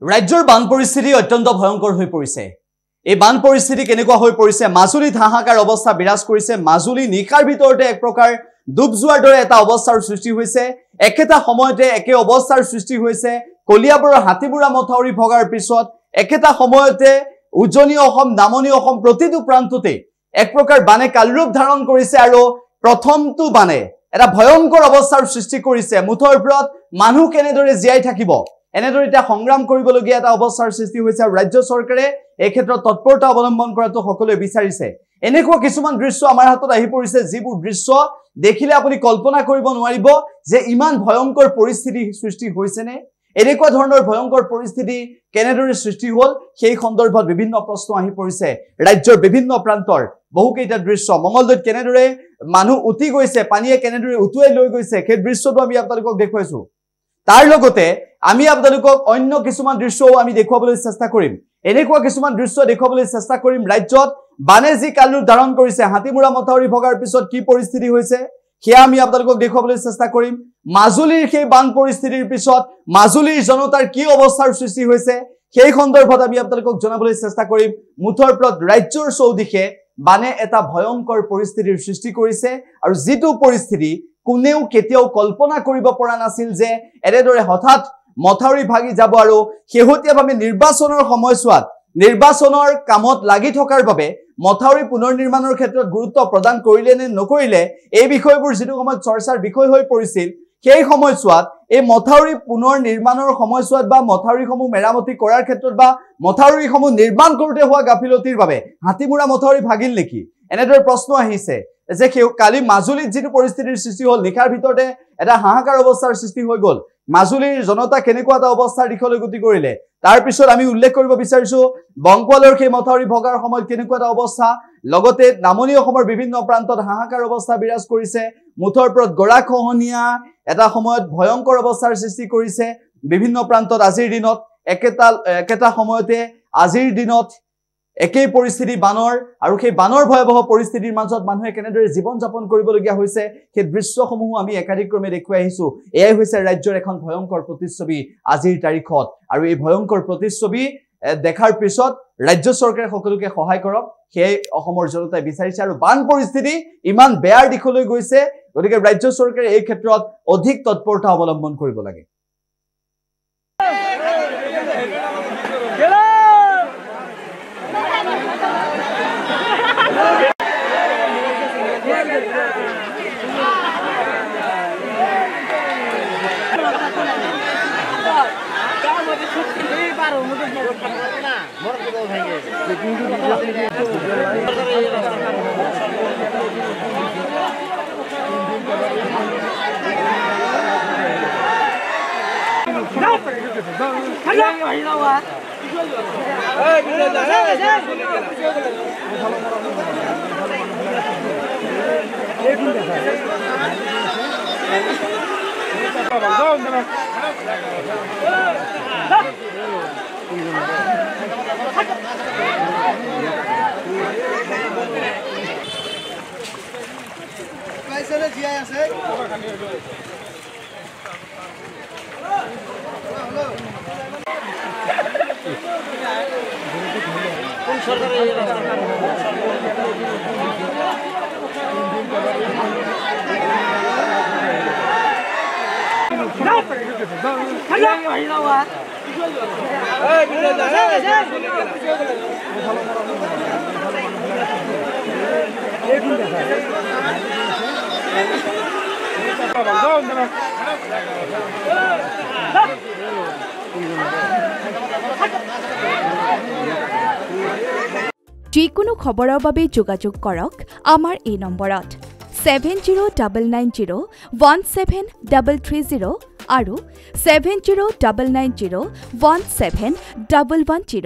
ৰাজ্যৰ বান পৰিস্থিতি অত্যন্ত ভয়ংকৰ হৈ পৰিছে। এই বান পৰিস্থিতি কেনেকুৱা হৈ পৰিছে? মাজুলীত হাহাকাৰ অৱস্থা বিৰাজ কৰিছে। মাজুলী নিশাৰ ভিতৰতে এক প্ৰকাৰ ডুব যোৱাৰ দৰে এটা অৱস্থাৰ সৃষ্টি হৈছে। একেটা সময়তে একে অৱস্থাৰ সৃষ্টি হৈছে কলিয়াবৰৰ হাতীমুৰা মথাউৰি ভগাৰ পিছত। একেটা সময়তে উজনি অসম, নামনি অসম প্ৰতিটো প্ৰান্ততে এক প্ৰকাৰ বানে কালৰূপ ধাৰণ কৰিছে আৰু প্ৰথমটো বানে এটা ভয়ংকৰ অৱস্থাৰ সৃষ্টি কৰিছে। মুঠৰ ওপৰত মানুহ কেনেদৰে জীয়াই থাকিব, এনেদৰে এটা সংগ্ৰাম কৰিবলগীয়া এটা অৱস্থাৰ সৃষ্টি হৈছে আৰু ৰাজ্য চৰকাৰে এই ক্ষেত্ৰত তৎপৰতা অৱলম্বন কৰাটো সকলোৱে বিচাৰিছে। এনেকুৱা কিছুমান দৃশ্য আমাৰ হাতত আহি পৰিছে, যিবোৰ দৃশ্য দেখিলে আপুনি কল্পনা কৰিব নোৱাৰিব যে ইমান ভয়ংকৰ পৰিস্থিতি সৃষ্টি হৈছেনে। এনেকুৱা ধৰণৰ ভয়ংকৰ পৰিস্থিতি কেনেদৰে সৃষ্টি হ'ল সেই সন্দৰ্ভত বিভিন্ন প্ৰশ্ন আহি পৰিছে। ৰাজ্যৰ বিভিন্ন প্ৰান্তৰ বহুকেইটা দৃশ্য, মঙলদৈত কেনেদৰে মানুহ উটি গৈছে, পানীয়ে কেনেদৰে উটুৱাই লৈ গৈছে, সেই দৃশ্যটো আমি আপোনালোকক দেখুৱাইছো। তাৰ লগতে আমি আপোনালোকক অন্য কিছুমান দৃশ্যও আমি দেখুৱাবলৈ চেষ্টা কৰিম। এনেকুৱা কিছুমান দৃশ্য দেখুৱাবলৈ চেষ্টা কৰিম ৰাজ্যত বানে যি কালৰূপ ধাৰণ কৰিছে, হাতীমুৰা মথাউৰি ভগাৰ পিছত কি পৰিস্থিতি হৈছে সেয়া আমি আপোনালোকক দেখুৱাবলৈ চেষ্টা কৰিম। মাজুলীৰ সেই বান পৰিস্থিতিৰ পিছত মাজুলীৰ জনতাৰ কি অৱস্থাৰ সৃষ্টি হৈছে সেই সন্দৰ্ভত আমি আপোনালোকক জনাবলৈ চেষ্টা কৰিম। মুঠৰ ওপৰত ৰাজ্যৰ চৌদিশে বানে এটা ভয়ংকৰ পৰিস্থিতিৰ সৃষ্টি কৰিছে আৰু যিটো পৰিস্থিতি কোনেও কেতিয়াও কল্পনা কৰিব পৰা নাছিল যে এনেদৰে হঠাৎ মথাউৰি ভাগি যাব আৰু শেহতীয়াভাৱে নিৰ্বাচনৰ সময়ছোৱাত নিৰ্বাচনৰ কামত লাগি থকাৰ বাবে মথাউৰি পুনৰ নিৰ্মাণৰ ক্ষেত্ৰত গুৰুত্ব প্ৰদান কৰিলে নে নকৰিলে এই বিষয়বোৰ যিটো সময়ত চৰ্চাৰ বিষয় হৈ পৰিছিল, সেই সময়ছোৱাত এই মথাউৰি পুনৰ নিৰ্মাণৰ সময়ছোৱাত বা মথাউৰিসমূহ মেৰামতি কৰাৰ ক্ষেত্ৰত বা মথাউৰিসমূহ নিৰ্মাণ কৰোঁতে হোৱা গাফিলতিৰ বাবে হাতীমুৰা মথাউৰি ভাগিল নেকি, এনেদৰে প্ৰশ্ন আহিছে। যে কালি মাজুলীত যিটো পৰিস্থিতিৰ সৃষ্টি হ'ল, নিশাৰ ভিতৰতে এটা হাহাকাৰ অৱস্থাৰ সৃষ্টি হৈ গ'ল। মাজুলীৰ জনতা কেনেকুৱা এটা অৱস্থাৰ দিশলৈ গতি কৰিলে, তাৰ পিছত আমি উল্লেখ কৰিব বিচাৰিছো বংকোৱালৰ সেই মথাউৰি ভগাৰ সময়ত কেনেকুৱা এটা অৱস্থা, লগতে নামনি অসমৰ বিভিন্ন প্ৰান্তত হাহাকাৰ অৱস্থা বিৰাজ কৰিছে। মুঠৰ ওপৰত গৰাখহনীয়া এটা সময়ত ভয়ংকৰ অৱস্থাৰ সৃষ্টি কৰিছে বিভিন্ন প্ৰান্তত। আজিৰ দিনত একেটা সময়তে আজিৰ দিনত একেই পৰিস্থিতি বানৰ, আৰু সেই বানৰ ভয়াৱহ পৰিস্থিতিৰ মাজত মানুহে কেনেদৰে জীৱন যাপন কৰিবলগীয়া হৈছে সেই দৃশ্যসমূহ আমি একাধিক্ৰমে দেখুৱাই আহিছো। এয়াই হৈছে ৰাজ্যৰ এখন ভয়ংকৰ প্ৰতিচ্ছবি আজিৰ তাৰিখত, আৰু এই ভয়ংকৰ প্ৰতিচ্ছবি দেখাৰ পিছত ৰাজ্য চৰকাৰে সকলোকে সহায় কৰক সেয়াই অসমৰ জনতাই বিচাৰিছে। আৰু বান পৰিস্থিতি ইমান বেয়াৰ দিশলৈ গৈছে, গতিকে ৰাজ্য চৰকাৰে এই ক্ষেত্ৰত অধিক তৎপৰতা অৱলম্বন কৰিব লাগে। যিকোনো খবৰৰ বাবে যোগাযোগ কৰক আমাৰ এই নম্বৰত 7099017330 আৰু 7099017110।